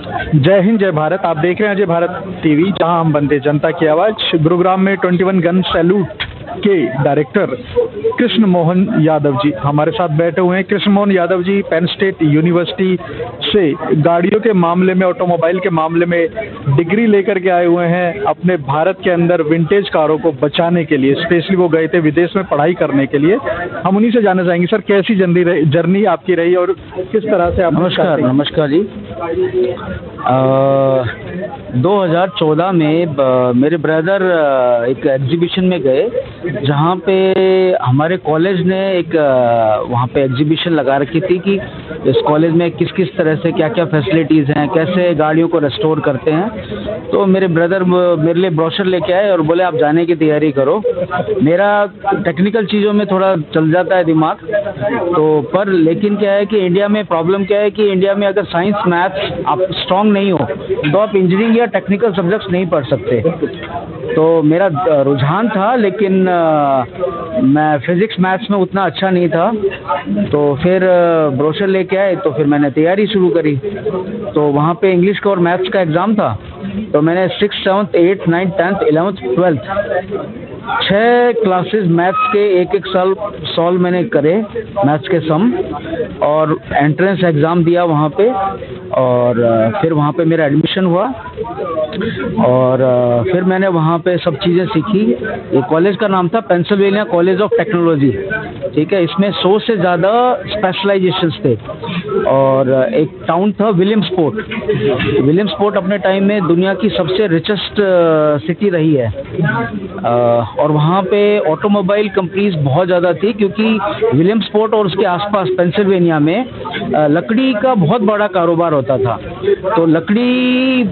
जय हिंद जय भारत। आप देख रहे हैं अजय भारत टीवी, जहां हम बनते जनता की आवाज। गुरुग्राम में 21 गन सैल्यूट के डायरेक्टर कृष्ण मोहन यादव जी हमारे साथ बैठे हुए हैं। Krishna Mohan Yadav ji Penn State university से गाड़ियों के मामले में, ऑटोमोबाइल के मामले में डिग्री लेकर के आए हुए हैं। अपने भारत के अंदर विंटेज कारों को बचाने के लिए स्पेशली वो गए थे विदेश में पढ़ाई करने के लिए। हम उन्हीं से जानना चाहेंगे, सर कैसी जर्नी आपकी रही और किस तरह से आप। नमस्कार जी। 2014 में मेरे ब्रदर एक एग्जीबिशन में गए, जहाँ पे हमारे कॉलेज ने एक वहाँ पे एग्जीबिशन लगा रखी थी कि इस कॉलेज में किस किस तरह से क्या क्या फैसिलिटीज़ हैं, कैसे गाड़ियों को रेस्टोर करते हैं। तो मेरे ब्रदर मेरे लिए ब्रोशर लेके आए और बोले आप जाने की तैयारी करो। मेरा टेक्निकल चीज़ों में थोड़ा चल जाता है दिमाग, तो पर लेकिन क्या है कि इंडिया में प्रॉब्लम क्या है कि इंडिया में अगर साइंस मैथ्स आप स्ट्रॉन्ग नहीं हो तो आप इंजीनियरिंग या टेक्निकल सब्जेक्ट्स नहीं पढ़ सकते। तो मेरा रुझान था, लेकिन मैं फिज़िक्स मैथ्स में उतना अच्छा नहीं था। तो फिर ब्रोशर लेके आए तो फिर मैंने तैयारी शुरू करी। तो वहाँ पे इंग्लिश का और मैथ्स का एग्ज़ाम था। तो मैंने 6th 7th 8th 9th 10th 11th 12th 6 classes maths के एक साल सॉल्व मैंने करे, मैथ्स के सम, और एंट्रेंस एग्ज़ाम दिया वहाँ पे। और फिर वहाँ पे मेरा एडमिशन हुआ और फिर मैंने वहाँ पे सब चीज़ें सीखी। ये कॉलेज का नाम था पेंसिल्वेनिया कॉलेज ऑफ टेक्नोलॉजी, ठीक है। इसमें 100 से ज़्यादा स्पेशलाइजेशंस थे। और एक टाउन था विलियम्सपोर्ट। विलियम्सपोर्ट अपने टाइम में दुनिया की सबसे रिचेस्ट सिटी रही है। और वहाँ पे ऑटोमोबाइल कंपनीज बहुत ज़्यादा थी, क्योंकि विलियम्सपोर्ट और उसके आसपास पेंसिल्वेनिया में लकड़ी का बहुत बड़ा कारोबार होता था। तो लकड़ी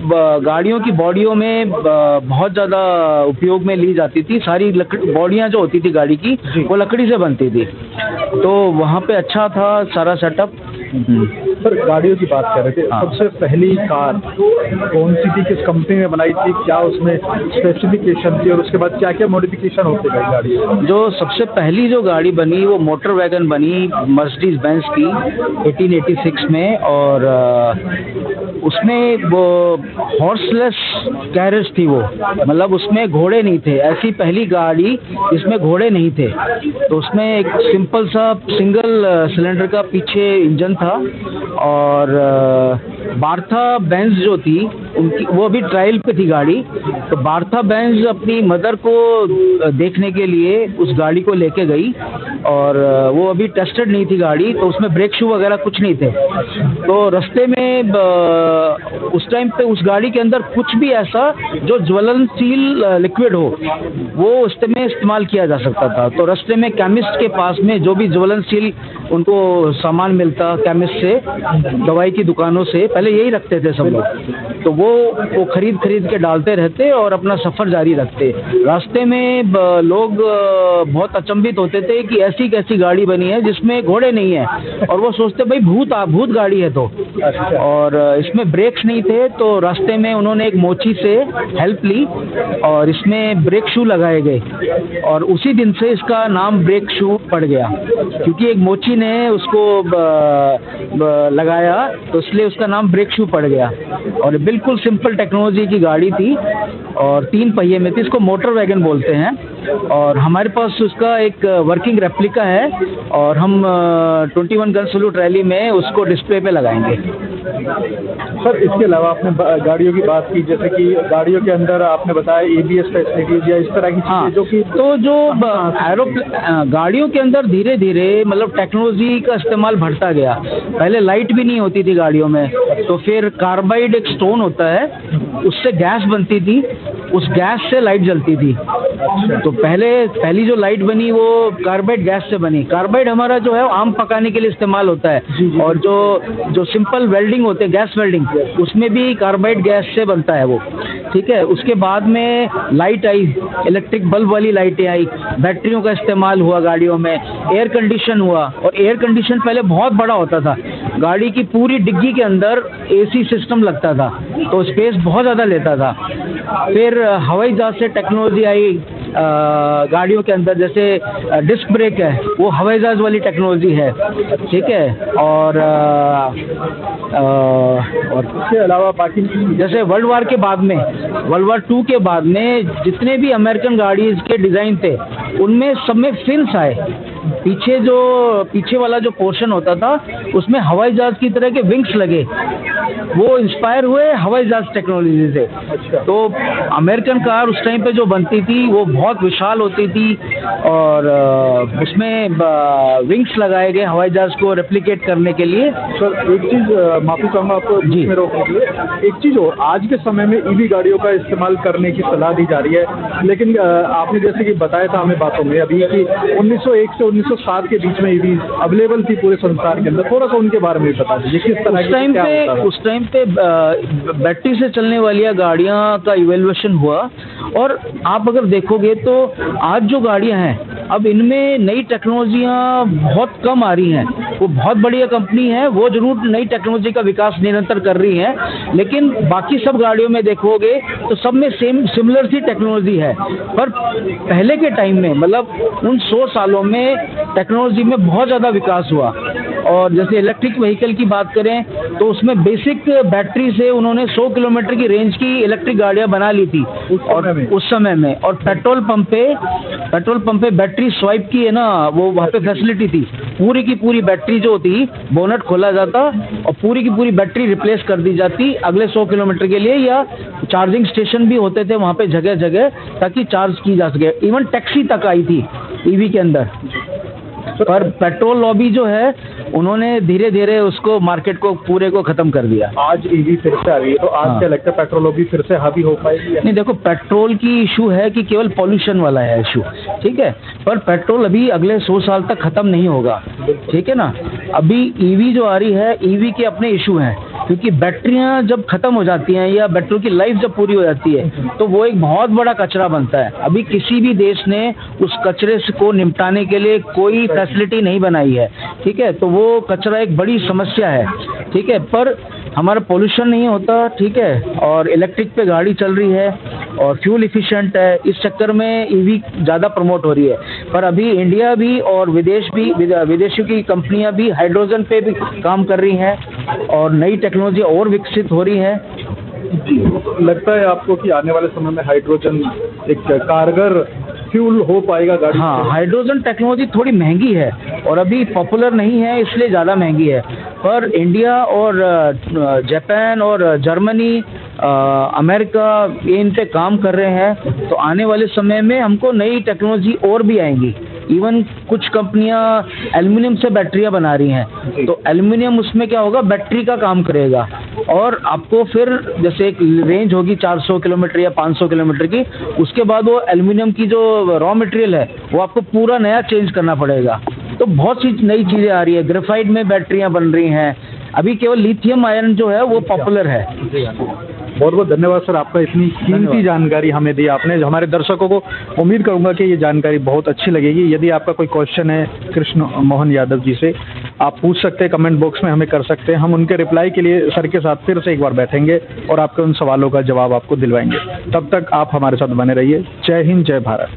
गाड़ियों की बॉडियों में बहुत ज़्यादा उपयोग में ली जाती थी। सारी बॉडियाँ जो होती थी गाड़ी की वो लकड़ी से बनती थी। तो वहाँ पे अच्छा था सारा सेटअप। सर गाड़ियों की बात कर रहे थे, सबसे पहली कार कौन सी थी, किस कंपनी ने बनाई थी, क्या उसमें स्पेसिफिकेशन थी और उसके बाद क्या क्या मॉडिफिकेशन होते गए गाड़ी? जो सबसे पहली जो गाड़ी बनी वो मोटर वैगन बनी मर्सिडीज बेंज की 1886 में। और उसमें वो हॉर्सलेस कैरेज थी, वो मतलब उसमें घोड़े नहीं थे। ऐसी पहली गाड़ी जिसमें घोड़े नहीं थे। तो उसमें एक सिंपल सा सिंगल सिलेंडर का पीछे इंजन था। और बार्था बेंज जो थी उनकी, वो अभी ट्रायल पे थी गाड़ी। तो बार्था बेंज अपनी मदर को देखने के लिए उस गाड़ी को लेके गई, और वो अभी टेस्टेड नहीं थी गाड़ी, तो उसमें ब्रेक शू वगैरह कुछ नहीं थे। तो रास्ते में उस टाइम पे उस गाड़ी के अंदर कुछ भी ऐसा जो ज्वलनशील लिक्विड हो वो उसमें इस्तेमाल किया जा सकता था। तो रास्ते में केमिस्ट के पास में जो भी ज्वलनशील उनको सामान मिलता केमिस्ट से, दवाई की दुकानों से, पहले यही रखते थे सब लोग। तो वो खरीद के डालते रहते और अपना सफ़र जारी रखते। रास्ते में लोग बहुत अचंभित होते थे कि ऐसी कैसी गाड़ी बनी है जिसमें घोड़े नहीं है, और वो सोचते भाई भूत गाड़ी है। तो और इसमें ब्रेक्स नहीं थे। तो रास्ते में उन्होंने एक मोची से हेल्प ली और इसमें ब्रेक शू लगाए गए, और उसी दिन से इसका नाम ब्रेक शू पड़ गया, क्योंकि एक मोची ने उसको लगाया, तो इसलिए उसका नाम ब्रेक शू पड़ गया। और बिल्कुल सिंपल टेक्नोलॉजी की गाड़ी थी और 3 पहिए में थी। इसको मोटर वैगन बोलते हैं। और हमारे पास उसका एक वर्किंग रेप्लिका है, और हम 21 गन सैल्यूट रैली में उसको डिस्प्ले पे लगाएंगे। सर इसके अलावा आपने गाड़ियों की बात की, जैसे कि गाड़ियों के अंदर आपने बताया ABS फैसिलिटीज या इस तरह की चीजें, जो कि तो जो गाड़ियों के अंदर धीरे धीरे मतलब टेक्नोलॉजी का इस्तेमाल बढ़ता गया। पहले लाइट भी नहीं होती थी गाड़ियों में, तो फिर कार्बाइड एक स्टोन होता है, उससे गैस बनती थी, उस गैस से लाइट जलती थी। तो पहली जो लाइट बनी वो कार्बाइड गैस से बनी। कार्बाइड हमारा जो है आम पकाने के लिए इस्तेमाल होता है, और जो सिंपल वेल्डिंग होते हैं, गैस वेल्डिंग, उसमें भी कार्बाइड गैस से बनता है वो, ठीक है। उसके बाद में लाइट आई, इलेक्ट्रिक बल्ब वाली लाइटें आई, बैटरियों का इस्तेमाल हुआ गाड़ियों में, एयर कंडीशन हुआ। और एयर कंडीशन पहले बहुत बड़ा होता था, गाड़ी की पूरी डिग्गी के अंदर AC सिस्टम लगता था, तो स्पेस बहुत ज़्यादा लेता था। फिर हवाई जहाज से टेक्नोलॉजी आई, गाड़ियों के अंदर जैसे डिस्क ब्रेक है वो हवाई जहाज वाली टेक्नोलॉजी है, ठीक है। और इसके अलावा बाकी जैसे वर्ल्ड वार के बाद में, वर्ल्ड वार 2 के बाद में जितने भी अमेरिकन गाड़ीज के डिज़ाइन थे उनमें सब में फिन्स आए। पीछे वाला जो पोर्शन होता था उसमें हवाई जहाज की तरह के विंग्स लगे, वो इंस्पायर हुए हवाई जहाज टेक्नोलॉजी से। तो अमेरिकन कार उस टाइम पे जो बनती थी वो बहुत विशाल होती थी और उसमें विंग्स लगाए गए हवाई जहाज को रेप्लिकेट करने के लिए। सर एक चीज़ माफ़ी चाहूँगा आपको जी में रोकने के लिए, एक चीज़ और, आज के समय में ईवी गाड़ियों का इस्तेमाल करने की सलाह दी जा रही है, लेकिन आपने जैसे कि बताया था हमें बातों में अभी कि 1901 से 1907 के बीच में ईवी अवेलेबल थी पूरे संसार के अंदर, थोड़ा सा उनके बारे में बता दीजिए किस तरह उस टाइम पे बैटरी से चलने वाली गाड़ियां का इवैल्यूएशन हुआ। और आप अगर देखोगे तो आज जो गाड़ियां हैं अब इनमें नई टेक्नोलॉजियां बहुत कम आ रही हैं। वो बहुत बढ़िया कंपनी है, वो जरूर नई टेक्नोलॉजी का विकास निरंतर कर रही है, लेकिन बाकी सब गाड़ियों में देखोगे तो सब में सिमिलर सी टेक्नोलॉजी है। पर पहले के टाइम में मतलब उन 100 सालों में टेक्नोलॉजी में बहुत ज़्यादा विकास हुआ। और जैसे इलेक्ट्रिक व्हीकल की बात करें तो उसमें बेसिक बैटरी से उन्होंने 100 किलोमीटर की रेंज की इलेक्ट्रिक गाड़ियां बना ली थी उस समय में। और पेट्रोल पंप पे बैटरी स्वाइप की है ना, वो वहाँ पे फैसिलिटी थी। पूरी की पूरी बैटरी जो होती, बोनट खोला जाता और पूरी की पूरी बैटरी रिप्लेस कर दी जाती अगले 100 किलोमीटर के लिए, या चार्जिंग स्टेशन भी होते थे वहाँ पे जगह जगह ताकि चार्ज की जा सके। इवन टैक्सी तक आई थी ईवी के अंदर। पर पेट्रोल लॉबी जो है उन्होंने धीरे धीरे उसको मार्केट को पूरे को खत्म कर दिया। आज ईवी फिर से आ रही है, तो आज क्या लगता है पेट्रोल लॉबी फिर से हावी हो पाएगी? नहीं, देखो पेट्रोल की इशू है कि केवल पॉल्यूशन वाला है इशू, ठीक है, पर पेट्रोल अभी अगले 100 साल तक खत्म नहीं होगा, ठीक है ना। अभी ईवी जो आ रही है, ईवी के अपने इशू हैं, क्योंकि बैटरियां जब खत्म हो जाती हैं या बैटरी की लाइफ जब पूरी हो जाती है तो वो एक बहुत बड़ा कचरा बनता है। अभी किसी भी देश ने उस कचरे को निपटाने के लिए कोई फैसिलिटी नहीं बनाई है, ठीक है, तो वो कचरा एक बड़ी समस्या है, ठीक है। पर हमारा पोल्यूशन नहीं होता, ठीक है, और इलेक्ट्रिक पे गाड़ी चल रही है और फ्यूल इफिशिएंट है, इस चक्कर में ईवी ज़्यादा प्रमोट हो रही है। पर अभी इंडिया भी और विदेशों की कंपनियां भी हाइड्रोजन पे भी काम कर रही हैं और नई टेक्नोलॉजी और विकसित हो रही है। लगता है आपको कि आने वाले समय में हाइड्रोजन एक कारगर फ्यूल हो पाएगा गाड़ी? हाँ, हाइड्रोजन टेक्नोलॉजी थोड़ी महंगी है और अभी पॉपुलर नहीं है, इसलिए ज़्यादा महंगी है। पर इंडिया और जापान और जर्मनी, अमेरिका ये इन पे काम कर रहे हैं, तो आने वाले समय में हमको नई टेक्नोलॉजी और भी आएंगी। इवन कुछ कंपनियां एल्युमिनियम से बैटरियां बना रही हैं, तो एल्युमिनियम उसमें क्या होगा, बैटरी का काम करेगा और आपको फिर जैसे एक रेंज होगी 400 किलोमीटर या 500 किलोमीटर की, उसके बाद वो एल्युमिनियम की जो रॉ मटेरियल है वो आपको पूरा नया चेंज करना पड़ेगा। तो बहुत सी नई चीज़ें आ रही है, ग्रेफाइट में बैटरियां बन रही हैं, अभी केवल लिथियम आयन जो है वो पॉपुलर है। बहुत बहुत धन्यवाद सर, आपका इतनी कीमती जानकारी हमें दी आपने। हमारे दर्शकों को उम्मीद करूंगा कि ये जानकारी बहुत अच्छी लगेगी। यदि आपका कोई क्वेश्चन है कृष्ण मोहन यादव जी से, आप पूछ सकते हैं, कमेंट बॉक्स में हमें कर सकते हैं। हम उनके रिप्लाई के लिए सर के साथ फिर से एक बार बैठेंगे और आपके उन सवालों का जवाब आपको दिलवाएंगे। तब तक आप हमारे साथ बने रहिए। जय हिंद, जय भारत।